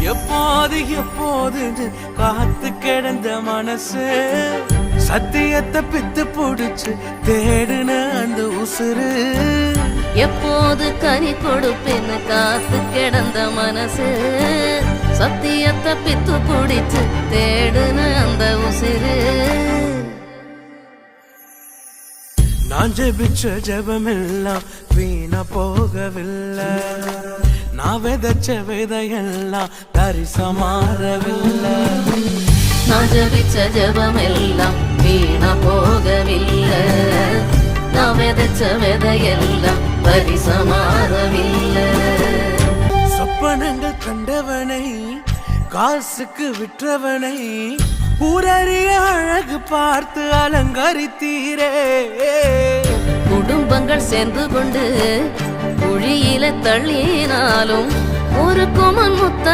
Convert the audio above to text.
எப்போது எப்போது காத்து கிடந்த மனசு சத்தியத்தை பித்து புடிச்சு தேடுன அந்த உசுறு எப்போது கனி கொடுப்பேன்னு காத்து கிடந்த மனசு சத்தியத்தை பித்து புடிச்சு தேடுன அந்த உசுறு நான் ஜெபிச்ச ஜெபமெல்லாம் வீணா போகவில்லை நான் விதைச்ச விதையெல்லாம் தரிசமாறவில்லை நான் ஜெபிச்ச ஜெபமெல்லாம் வீணா போகவில்லை நான் விதைச்ச விதையெல்லாம் பரிசமாறவில்லை சொப்பனங்கள் கண்டவனை காசுக்கு விற்றவனை ஊரறிய அழகு பார்த்து அலங்கரித்தீரே குடும்பங்கள் சேர்ந்து கொண்டு குழியில தள்ளினாலும் ஒரு குமன் முத்த